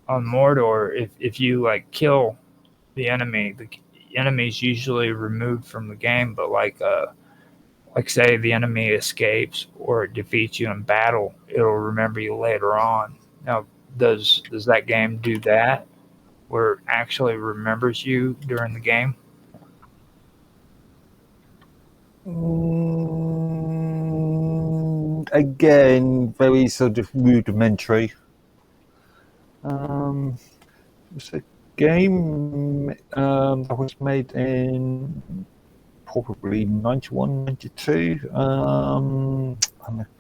On Mordor, if you like kill the enemy, the enemy's usually removed from the game, but like say the enemy escapes or defeats you in battle, it'll remember you later on. Now, does that game do that, where it actually remembers you during the game? Again, very sort of rudimentary. It's a game that was made in probably 91, 92. I'm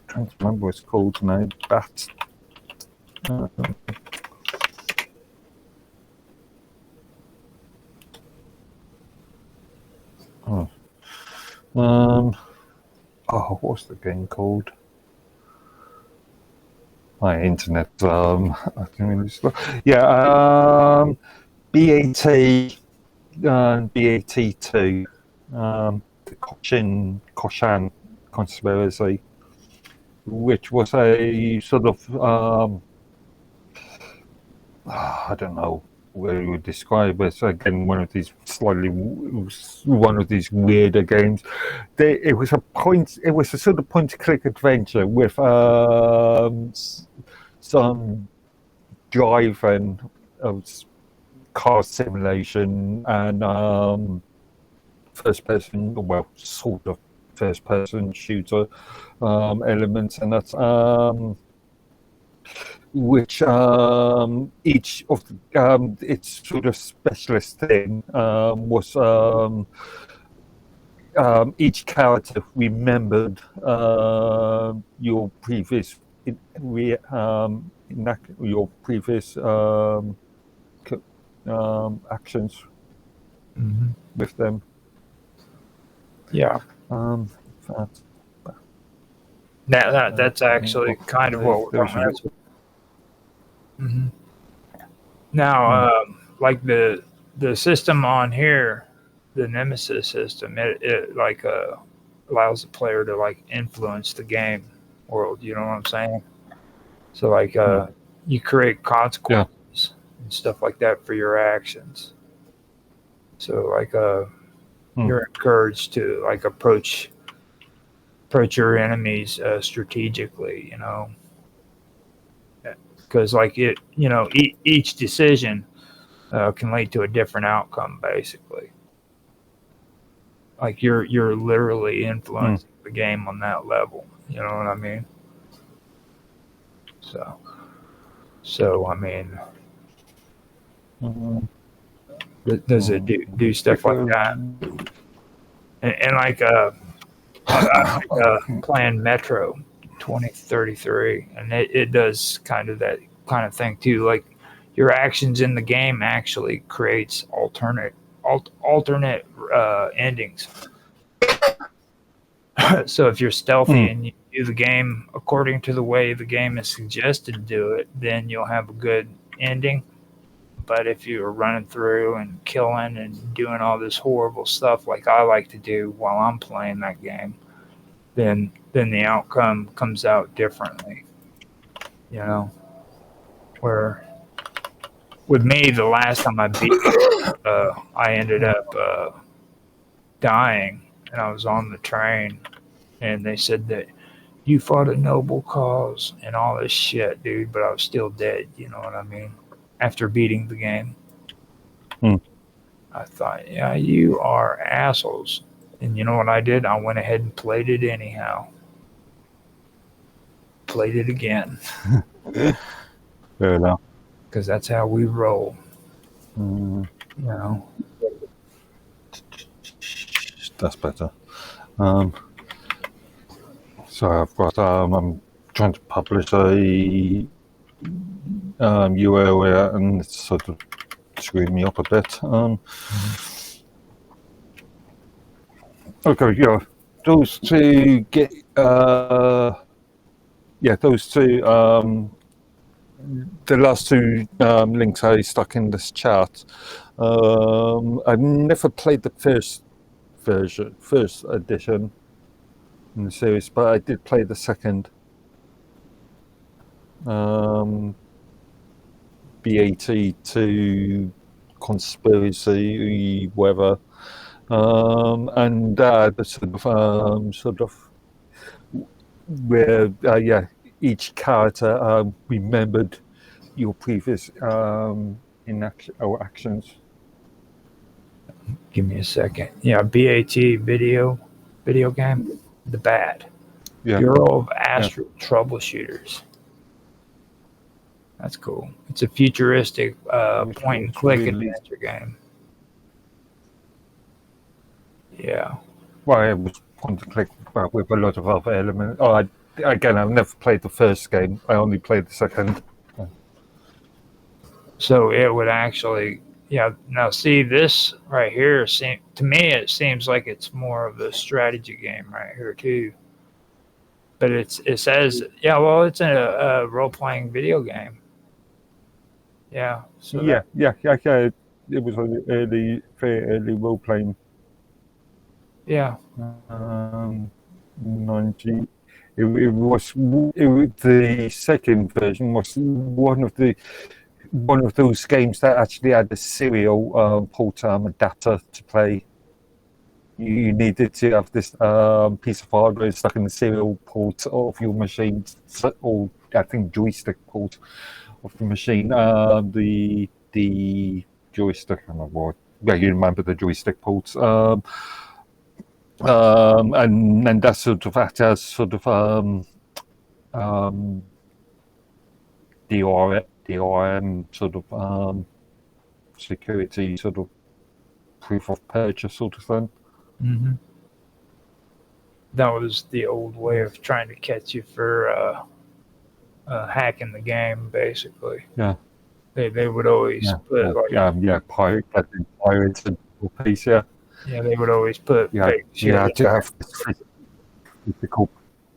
trying to remember what it's called now. But what's the game called? My internet, I think really slow. Yeah, BAT, BAT2, the Koshan conspiracy, which was a sort of, I don't know where you would describe it. So again, one of these weirder games. It was a sort of point-and-click adventure with some driving of car simulation and first-person, well, sort of first-person shooter elements, and that's which each of its sort of specialist thing was each character remembered your previous actions with them. Yeah. That's actually kind of what we're talking about. Mm-hmm. Now, like the system on here, the Nemesis system, it like allows the player to like influence the game world. You know what I'm saying? So like you create consequences and stuff like that for your actions. So like you're encouraged to like approach your enemies strategically. You know. Because like it, you know, each decision can lead to a different outcome. Basically, like you're literally influencing the game on that level. You know what I mean? So I mean, does it do stuff like that? And like playing Metro 2033, and it does kind of that kind of thing too. Like your actions in the game actually creates alternate endings. So if you're stealthy and you do the game according to the way the game is suggested to do it, then you'll have a good ending. But if you're running through and killing and doing all this horrible stuff like I like to do while I'm playing that game, then the outcome comes out differently. You know, where with me, the last time I beat it, I ended up dying, and I was on the train, and they said that you fought a noble cause and all this shit, dude, but I was still dead. You know what I mean? After beating the game, I thought, yeah, you are assholes. And you know what I did? I went ahead and played it anyhow. Played it again. Fair enough. Because that's how we roll. You know. That's better. So I've got. I'm trying to publish a URL here, and it's sort of screwed me up a bit. Okay, yeah, those two get. Those two. The last two links I stuck in this chat. I never played the first edition in the series, but I did play the second. BAT to conspiracy, whatever, and the sort of where each character remembered your previous actions. Give me a second. Yeah, BAT video game, the bad Bureau of Astral Troubleshooters. That's cool. It's a futuristic point and click adventure game. Yeah. Well, it was point and click with a lot of other elements. Oh, I've never played the first game. I only played the second. So it would actually, now see this right here, to me it seems like it's more of a strategy game right here too. But it says, it's a role-playing video game. Yeah. So yeah. It was very early role-playing. Yeah. 90. The second version was one of those games that actually had a serial port adapter to play. You needed to have this piece of hardware stuck in the serial port of your machine, or I think joystick port of the machine. The joystick, I don't know what. Yeah, you remember the joystick ports. And that sort of act as sort of DRM sort of security sort of proof of purchase sort of thing. Mm-hmm. That was the old way of trying to catch you for hacking the game, basically. Yeah. They would always put pirates and piece. Yeah, they would always put fake shit. You have to have this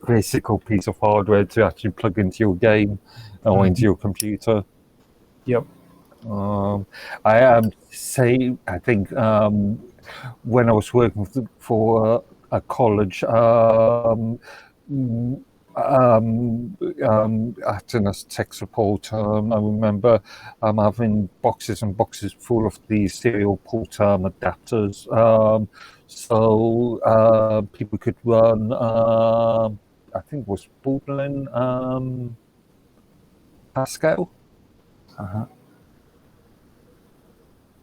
physical piece of hardware to actually plug into your game or into your computer. Yep. I think when I was working for a college, acting as tech support, I remember having boxes and boxes full of these serial port adapters, so people could run. I think it was Borderline Pascal.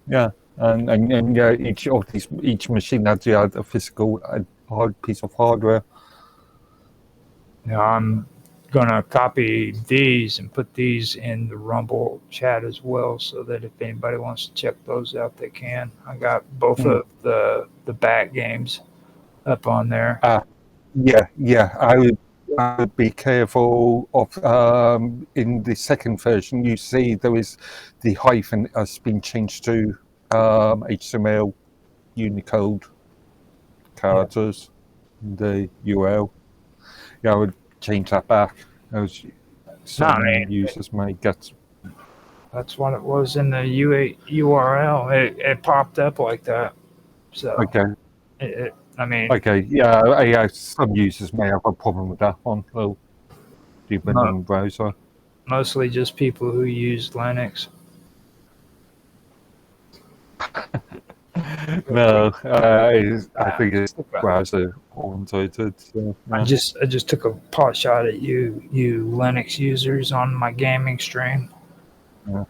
Yeah, and each machine had to have a physical hard piece of hardware. Yeah, I'm gonna copy these and put these in the Rumble chat as well, so that if anybody wants to check those out, they can. I got both of the Bat games up on there. Yeah. I would be careful of in the second version. You see, there is the hyphen has been changed to HTML Unicode characters. The URL. Yeah, I would change that back. As some users may get. That's what it was in the URL. It popped up like that. So okay. Okay, yeah. Some users may have a problem with that one. They'll do it in the browser. Mostly just people who use Linux. No, I think it's browser oriented. So, I just took a pot shot at you Linux users on my gaming stream. Yeah.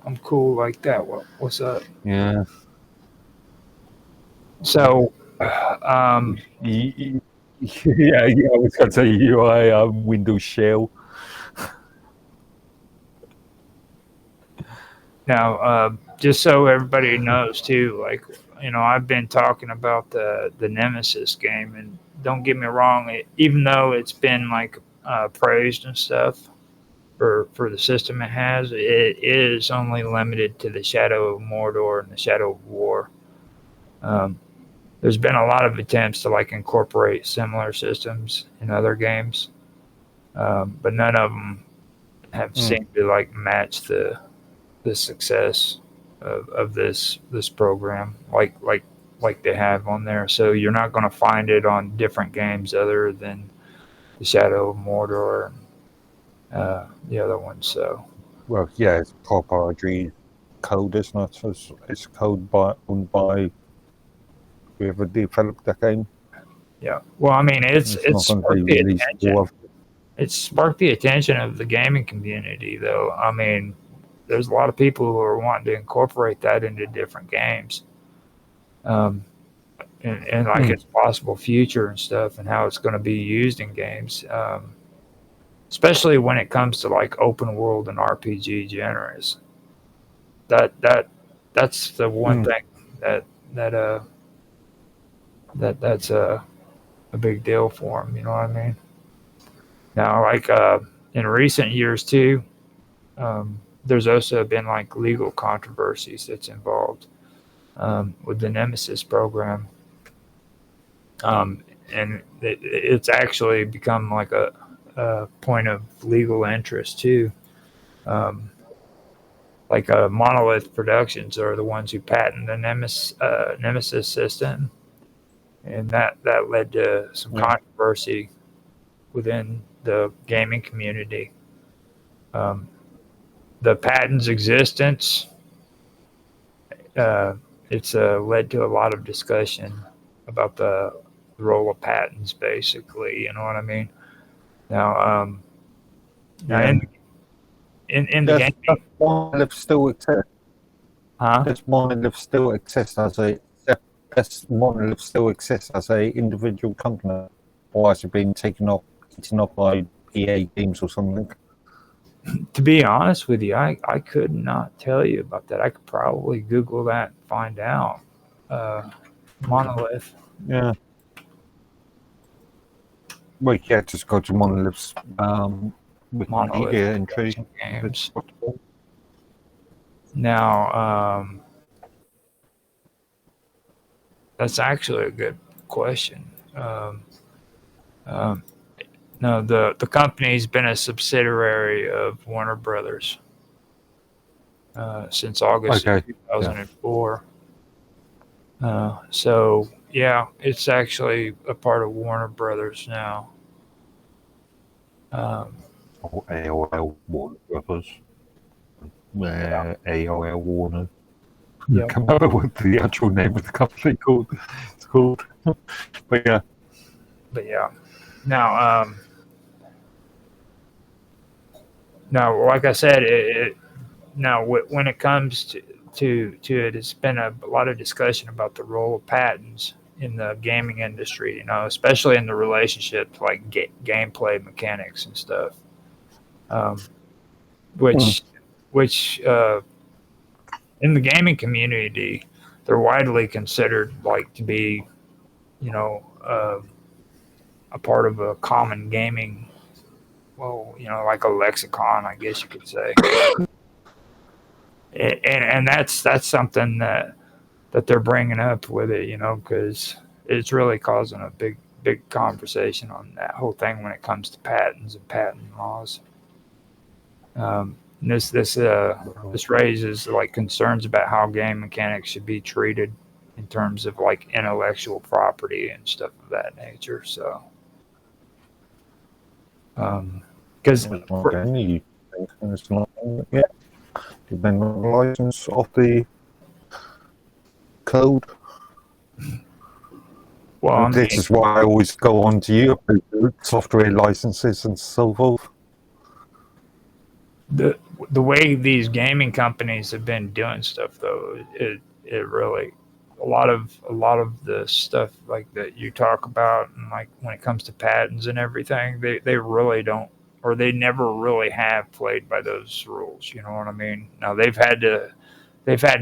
I'm cool like that. What's up? Yeah. So, yeah, I was going to say UI Windows Shell. Now, just so everybody knows too, like, I've been talking about the Nemesis game, and don't get me wrong, even though it's been like praised and stuff for the system it has, it is only limited to the Shadow of Mordor and the Shadow of War. There's been a lot of attempts to like incorporate similar systems in other games, but none of them have seemed to like match the success of this program. Like like they have on there. So you're not going to find it on different games other than the Shadow of Mordor and the other ones. So Well, yeah, it's proprietary code, isn't it? So it's code owned by whoever developed the game. yeah, well, I mean, it's not going to be sparked the released. attention. It's sparked the attention of the gaming community, though. I mean, there's a lot of people who are wanting to incorporate that into different games. And like its possible future and stuff, and how it's going to be used in games, especially when it comes to like open world and RPG genres. That's the one thing that that's a big deal for them. You know what I mean? Now, like in recent years too, there's also been like legal controversies that's involved with the Nemesis program. And it's actually become like a point of legal interest too. Like Monolith Productions are the ones who patent the Nemesis system, and that led to some controversy within the gaming community. The patent's existence, it's led to a lot of discussion about the role of patents, basically. You know what I mean? Now, in the game, Monolith still exists. huh? Does Monolith still exist as a individual company, or has it been eaten up by EA Games or something? To be honest with you, I could not tell you about that. I could probably Google that and find out. Monolith. Yeah. Well, yeah, just go to Monolith's Monolith entry. Games. Now, that's actually a good question. No, the company's been a subsidiary of Warner Brothers since August of 2004. So, yeah, it's actually a part of Warner Brothers now. AOL Warner Brothers. AOL Warner. Yep. Come up with the actual name of the company it's called. But yeah. Now, like I said, when it comes to it, it's been a lot of discussion about the role of patents in the gaming industry. You know, especially in the relationship to like gameplay mechanics and stuff. Which in the gaming community, they're widely considered like to be, you know, a part of a common gaming, well, you know, like a lexicon, I guess you could say. And that's something that they're bringing up with it, you know, because it's really causing a big conversation on that whole thing when it comes to patents and patent laws. This raises like concerns about how game mechanics should be treated in terms of like intellectual property and stuff of that nature. So, because depending on the license of the code. Well, this is why I always go on to YouTube, software licenses and so forth. The way these gaming companies have been doing stuff, though, it really a lot of the stuff like that you talk about, and like when it comes to patents and everything, they really don't, or they never really have played by those rules. You know what I mean? Now they've had to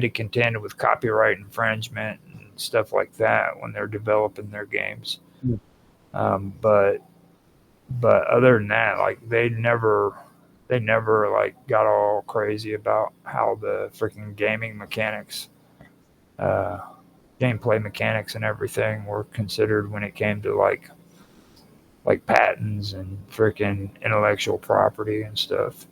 contend with copyright infringement and stuff like that when they're developing their games. But other than that, like they never like got all crazy about how the freaking gaming mechanics, gameplay mechanics and everything were considered when it came to like patents and freaking intellectual property and stuff.